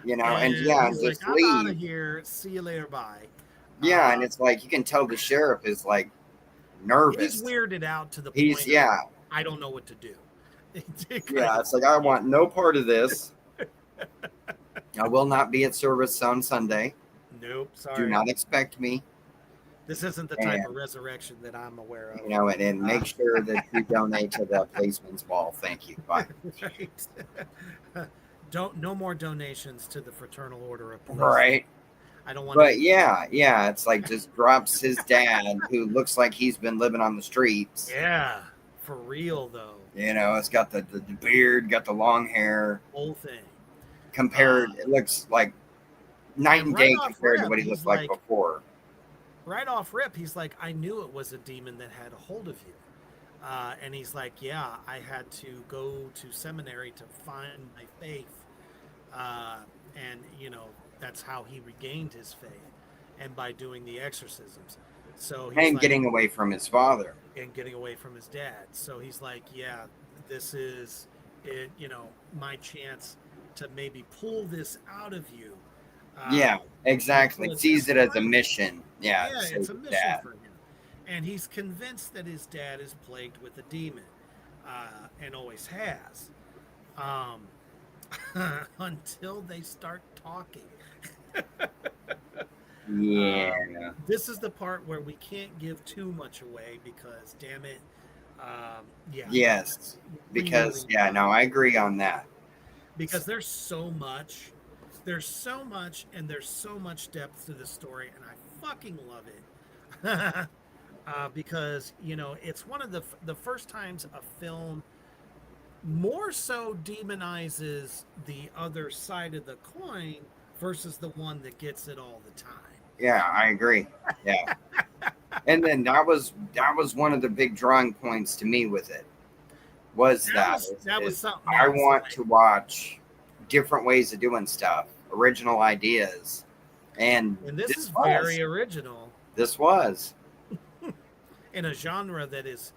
And yeah, he's just like, I'm out of leave. here. See you later. Bye. Yeah, and it's like you can tell the sheriff is like nervous. He's weirded out to the He's point. yeah. I don't know what to do. Yeah, it's like I want no part of this. I will not be at service on Sunday. Nope. Sorry. Do not expect me. This isn't the type of resurrection that I'm aware of. And make sure that you donate to the policeman's ball. Thank you. Bye. Right. No more donations to the Fraternal Order of Police. Right. I don't want. But yeah, it's like just drops his dad, who looks like he's been living on the streets. Yeah, for real though. It's got the beard, got the long hair. Whole thing. Compared, it looks like night and day compared to what he he's looked like before. Right off rip, he's like, I knew it was a demon that had a hold of you. And he's like, yeah, I had to go to seminary to find my faith. And, that's how he regained his faith. And by doing the exorcisms. So he's And getting away from his father. And getting away from his dad. So he's like, yeah, this is, it, my chance to maybe pull this out of you. Yeah, exactly. so Sees it as a mission. Yeah, it's a mission for him. And he's convinced that his dad is plagued with a demon, and always has, until they start talking. Yeah. This is the part where we can't give too much away because, damn it, yeah. Yes, because, I agree on that. Because there's so much, and there's so much depth to the story, and I fucking love it. Because it's one of the first times a film more so demonizes the other side of the coin versus the one that gets it all the time. Yeah, I agree. Yeah. And then that was one of the big drawing points to me with it. Was something I want to watch different ways of doing stuff, original ideas, and this is very original. This was in a genre that is,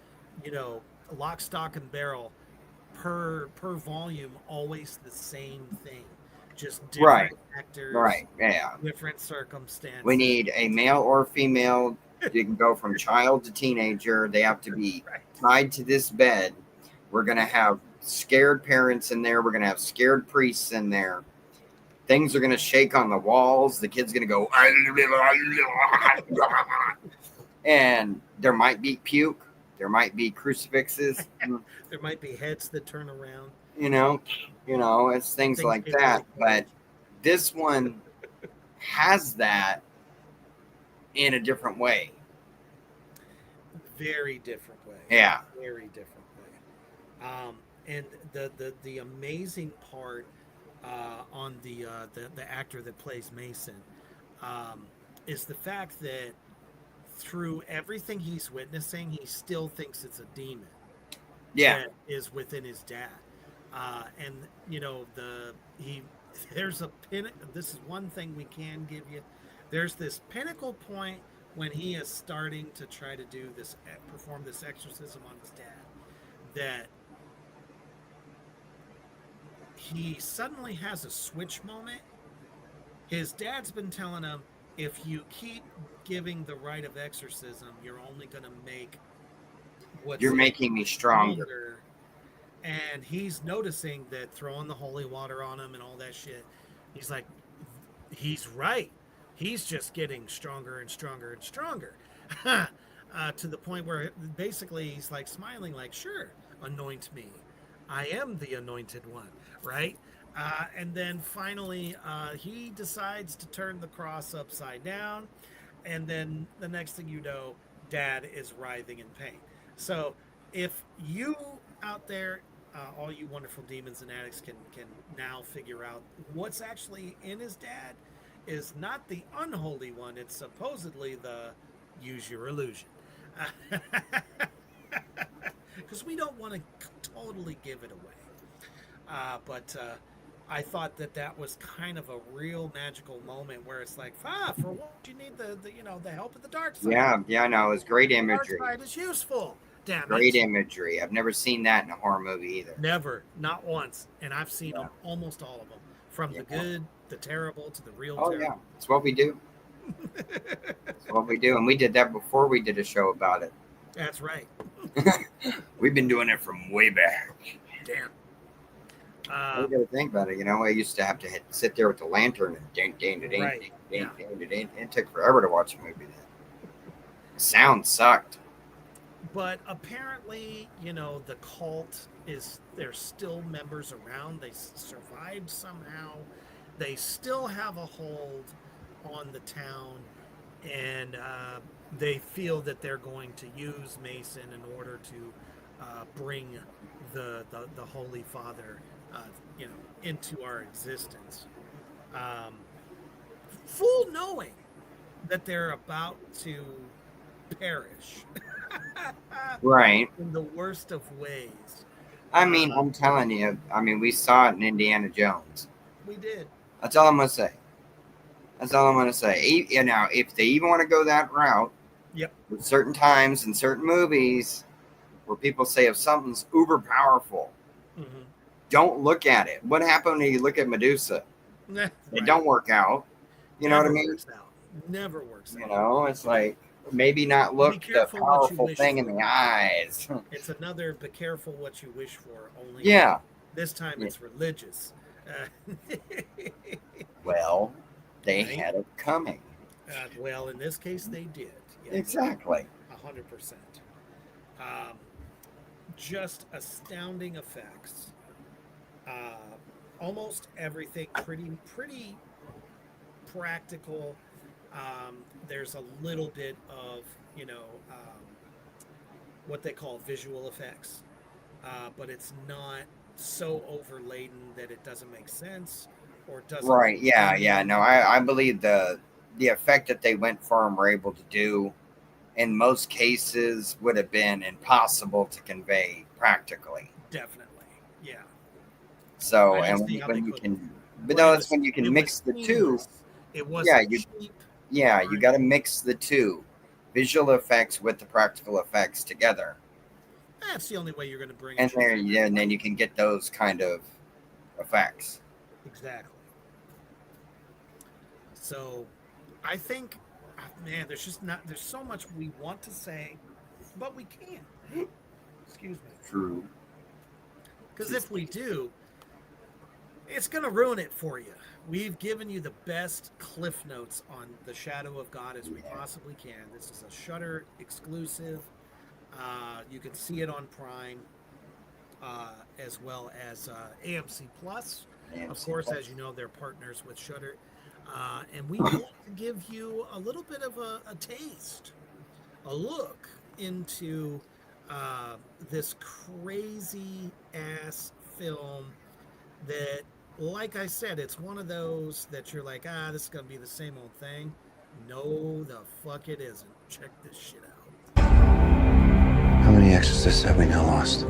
lock, stock, and barrel per volume, always the same thing, just different actors, right? Yeah, different circumstances. We need a male or female You can go from child to teenager. They have to be tied to this bed. We're going to have scared parents in there. We're going to have scared priests in there. Things are going to shake on the walls. The kid's going to go, and there might be puke. There might be crucifixes. There might be heads that turn around. You know, it's things like that. But this one has that in a different way. Very different way. Yeah. Very different way. And the amazing part on the actor that plays Mason is the fact that through everything he's witnessing, he still thinks it's a demon. Yeah. That is within his dad. And you know, there's a pin. This is one thing we can give you. There's this pinnacle point when he is starting to try to perform this exorcism on his dad, that he suddenly has a switch moment. His dad's been telling him, if you keep giving the rite of exorcism, you're only going to make you're making me stronger. And he's noticing that throwing the holy water on him and all that shit, he's like, he's right. He's just getting stronger and stronger and stronger. To the point where basically he's like smiling, like, sure, anoint me. I am the anointed one, right? And then finally he decides to turn the cross upside down. And then the next thing you know, Dad is writhing in pain. So if you out there, all you wonderful demons and addicts can now figure out what's actually in his dad, is not the unholy one. It's supposedly the use your illusion. Because we don't want to totally give it away. But I thought that was kind of a real magical moment where it's like, for what you need the help of the dark side. Yeah, no, it was great imagery. The dark side is useful. Damn it. Great imagery. I've never seen that in a horror movie either. Never, not once. And I've seen them, almost all of them, from the good, the terrible, to the real terrible. Yeah, it's what we do. It's what we do, and we did that before we did a show about it. That's right. We've been doing it from way back. Damn. You got to think about it. I used to have to sit there with the lantern and ding. It took forever to watch a movie then. Sound sucked. But apparently, the cult there's still members around. They survived somehow. They still have a hold on the town, and they feel that they're going to use Mason in order to bring the Holy Father, into our existence. Full knowing that they're about to perish. Right. In the worst of ways. I'm telling you, we saw it in Indiana Jones. We did. That's all I'm going to say. If they even want to go that route, yep, with certain times and certain movies where people say if something's uber powerful, don't look at it. What happened when you look at Medusa? It don't work out. You know what I mean? Never works out. It's like, maybe not look the powerful thing in the eyes. It's another be careful what you wish for. Only this time it's religious. Well, they had it coming. Well, in this case, they did. Yes. Exactly. 100%. Just astounding effects. Almost everything pretty practical. There's a little bit of, what they call visual effects, but it's not so overladen that it doesn't make sense or doesn't. Right. Yeah. No, I believe the effect that they went for and were able to do in most cases would have been impossible to convey practically. Definitely. Yeah. So, and when you can, but no, that's when you can mix the two. It was cheap. Yeah, you got to mix the two, visual effects with the practical effects together. That's the only way you're going to bring it. And then you can get those kind of effects. Exactly. So, I think man, there's so much we want to say, but we can't. Excuse me. True. Because if we do, it's going to ruin it for you. We've given you the best cliff notes on The Shadow of God as we possibly can. This is a Shudder exclusive. You can see it on Prime, as well as AMC Plus. Of course, as you know, they're partners with Shudder. And we want to give you a little bit of a taste, a look into this crazy ass film that, like I said, it's one of those that you're like, this is going to be the same old thing. No, the fuck it isn't. Check this shit out. How many exorcists have we now lost?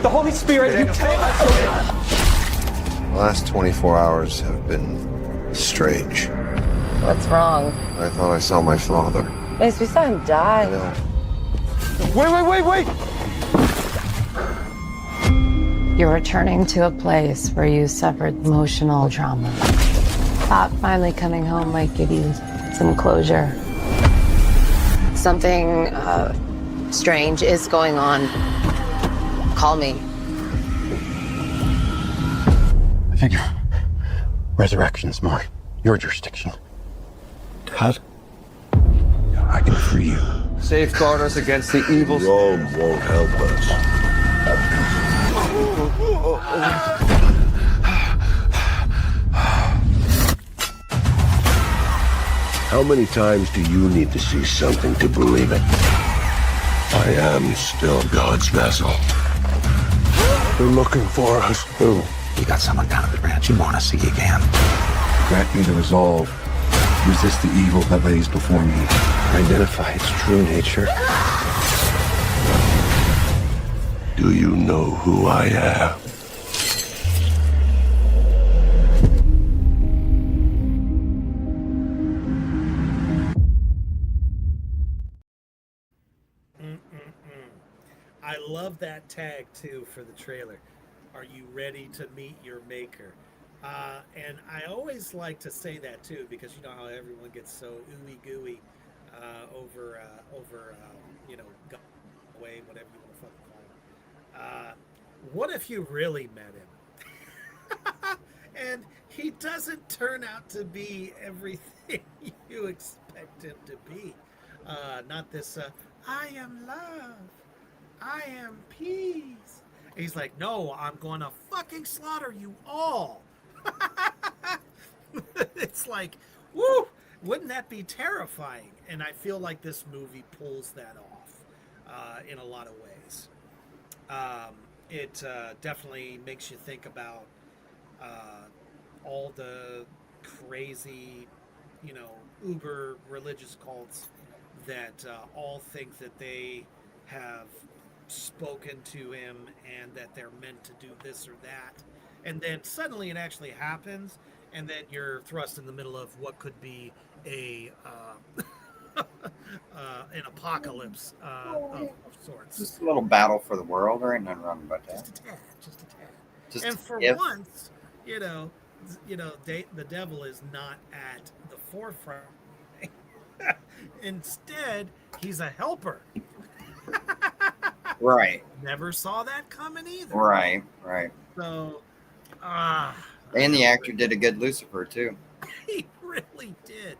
The Holy Spirit, you tell us. The last 24 hours have been strange. What's wrong? I thought I saw my father. Yes, we saw him die. I know. Wait! You're returning to a place where you suffered emotional trauma. Thought finally coming home might give you some closure. Something strange is going on. Call me. I figure resurrection's more your jurisdiction. Dad? I can free you. Safeguard us against the evil. Rome won't help us. How many times do you need to see something to believe it? I am still God's vessel. They're looking for us. Who? You got someone down at the ranch you want to see again. Grant me the resolve. Resist the evil that lays before me. Identify its true nature. Do you know who I am? I love that tag too for the trailer. Are you ready to meet your maker? And I always like to say that too, because you know how everyone gets so ooey gooey over you know, away, whatever you want to fucking call him. What if you really met him? And he doesn't turn out to be everything you expect him to be. Not this, I am love. I am peace. And he's like, no, I'm going to fucking slaughter you all. It's like, woo, wouldn't that be terrifying? And I feel like this movie pulls that off in a lot of ways. It definitely makes you think about all the crazy, you know, uber religious cults that all think that they have spoken to him and that they're meant to do this or that, and then suddenly it actually happens, and then you're thrust in the middle of what could be a an apocalypse of sorts. Just a little battle for the world. There ain't nothing wrong about that. Just a tad. Just And for if. once, you know, the devil is not at the forefront. Instead, he's a helper. Right. Never saw that coming either. Right. So, And the actor did a good Lucifer too. he really did.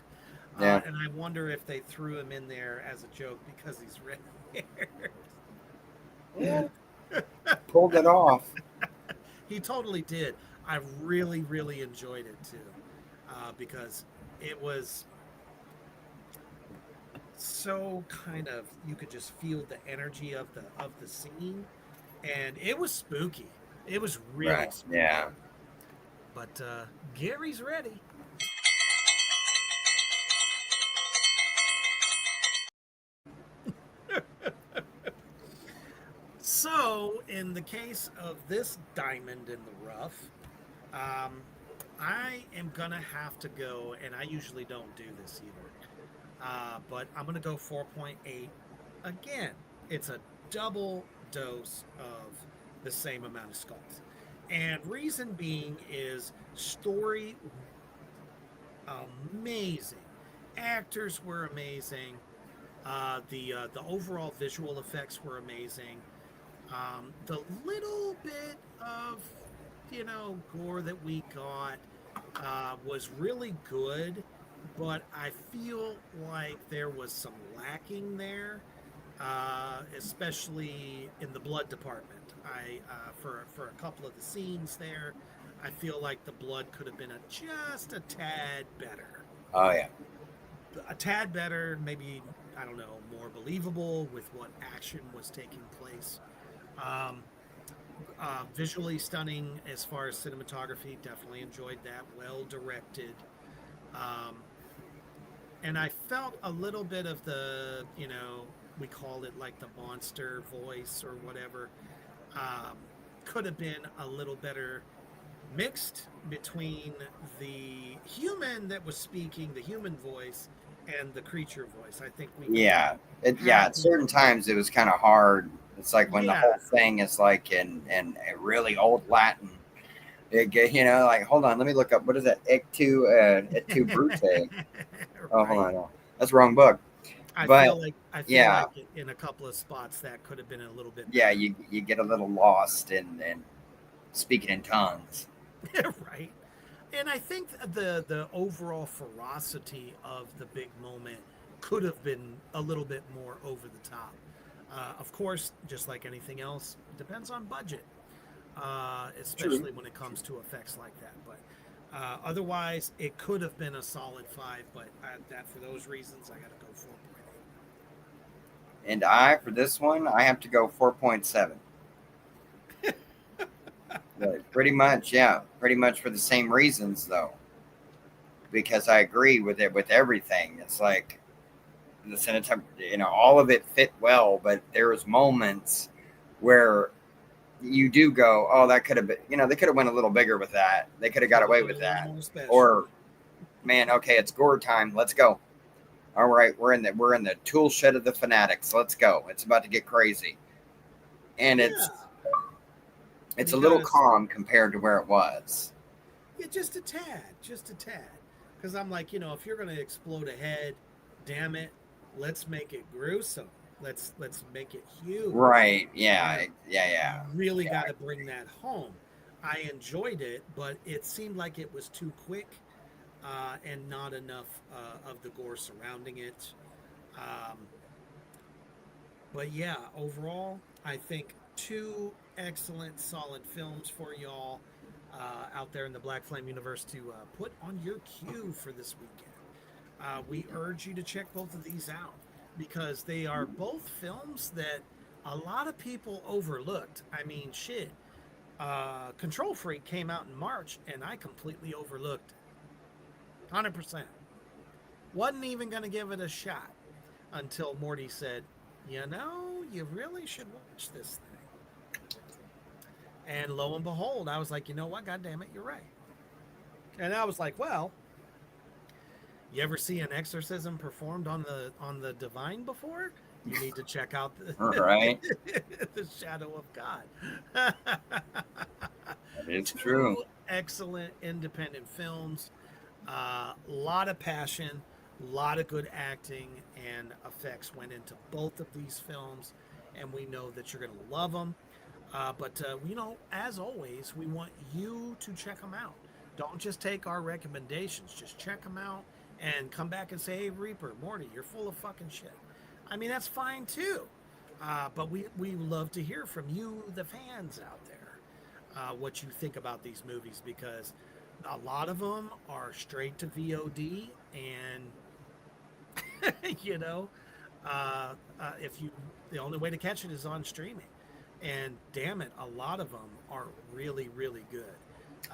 Yeah. And I wonder if they threw him in there as a joke because he's red hair. Pulled it off. He totally did. I really, really enjoyed it too, because it was so kind of, you could just feel the energy of the scene, and it was spooky. It was really Right. spooky. Yeah. But Gary's ready. So, in the case of this diamond in the rough, I am going to have to go, and I usually don't do this either, but I'm going to go 4.8. Again, it's a double dose of the same amount of skulls. And reason being is story amazing. Actors were amazing. The overall visual effects were amazing. The little bit of, gore that we got was really good, but I feel like there was some lacking there, especially in the blood department. For a couple of the scenes there, I feel like the blood could have been just a tad better. Oh yeah. A tad better, maybe, I don't know, more believable with what action was taking place. Visually stunning as far as cinematography, definitely enjoyed that. Well directed. And I felt a little bit of the, we call it like the monster voice or whatever, could have been a little better mixed between the human that was speaking, the human voice, and the creature voice. I think at certain times it was kind of hard. It's like when the whole thing is like in a really old Latin. Like, hold on, let me look up, what is that? Et tu brute. Oh, hold on, no. That's the wrong book. I feel like in a couple of spots that could have been a little bit better. Yeah, you get a little lost in speaking in tongues. Right. And I think the overall ferocity of the big moment could have been a little bit more over the top. Of course, just like anything else, depends on budget, especially when it comes to effects like that. But otherwise, it could have been a solid 5, but for those reasons, I got to go 4.8. And for this one, I have to go 4.7. Pretty much for the same reasons, though. Because I agree with everything. It's like the cinematography, all of it fit well, but there was moments where you do go, oh, that could have been, they could have went a little bigger with that. They could have got away with that. Or, man, okay, it's gore time. Let's go. All right, we're in the tool shed of the fanatics. Let's go. It's about to get crazy. And it's a little calm compared to where it was. Yeah, just a tad. Because I'm like, if you're going to explode a head, damn it, let's make it gruesome. Let's make it huge. Right. Yeah. Really got to bring that home. I enjoyed it, but it seemed like it was too quick and not enough of the gore surrounding it. But yeah, overall, I think 2 excellent, solid films for y'all out there in the Black Flame universe to put on your queue for this weekend. We urge you to check both of these out because they are both films that a lot of people overlooked. I mean, shit. Control Freak came out in March and I completely overlooked it. 100%. Wasn't even going to give it a shot until Morty said, you really should watch this thing. And lo and behold, I was like, you know what? God damn it, you're right. And I was like, well, you ever see an exorcism performed on the divine before? You need to check out the Shadow of God. It's true. 2 excellent independent films. A lot of passion, a lot of good acting and effects went into both of these films, and we know that you're going to love them. But as always, we want you to check them out. Don't just take our recommendations. Just check them out and come back and say, hey, Reaper, Morty, you're full of fucking shit. I mean, that's fine, too. But we love to hear from you, the fans out there, what you think about these movies, because a lot of them are straight to VOD, and, the only way to catch it is on streaming. And damn it, a lot of them are really, really good.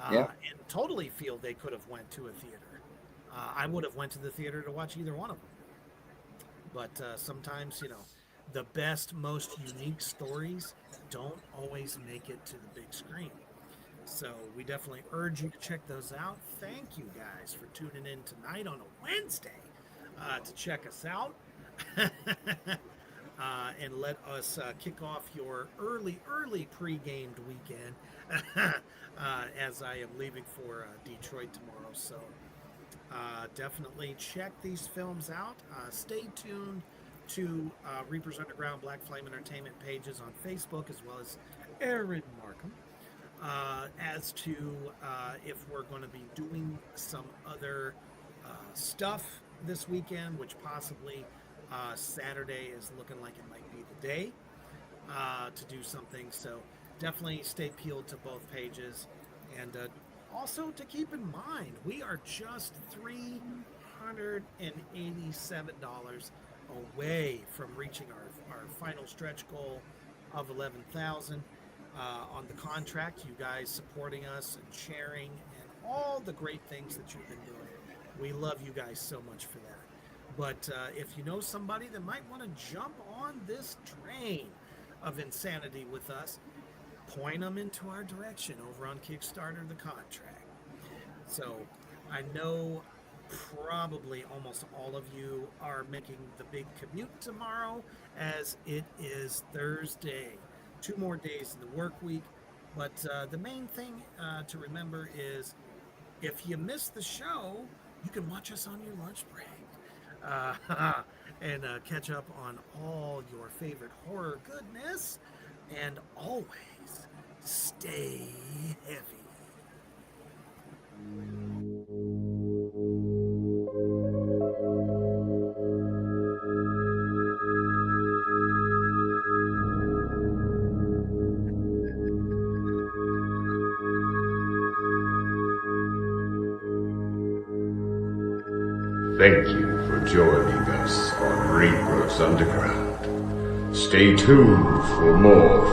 And totally feel they could have went to a theater. I would have went to the theater to watch either one of them. But sometimes, the best, most unique stories don't always make it to the big screen. So we definitely urge you to check those out. Thank you guys for tuning in tonight on a Wednesday to check us out. And let us kick off your early pre-gamed weekend as I am leaving for Detroit tomorrow. So Definitely check these films out. Stay tuned to Reapers Underground Black Flame Entertainment pages on Facebook, as well as Aaron Markham, as to if we're going to be doing some other stuff this weekend, which possibly Saturday is looking like it might be the day to do something. So definitely stay peeled to both pages. And also to keep in mind, we are just $387 away from reaching our final stretch goal of 11,000 on the contract. You guys supporting us and sharing and all the great things that you've been doing. We love you guys so much for that. But if you know somebody that might want to jump on this train of insanity with us, point them into our direction over on Kickstarter, the contract. So I know probably almost all of you are making the big commute tomorrow, as it is Thursday. 2 more days in the work week. But the main thing to remember is, if you miss the show, you can watch us on your lunch break and catch up on all your favorite horror goodness. And always stay heavy. Thank you for joining us on Reapers Underground. Stay tuned for more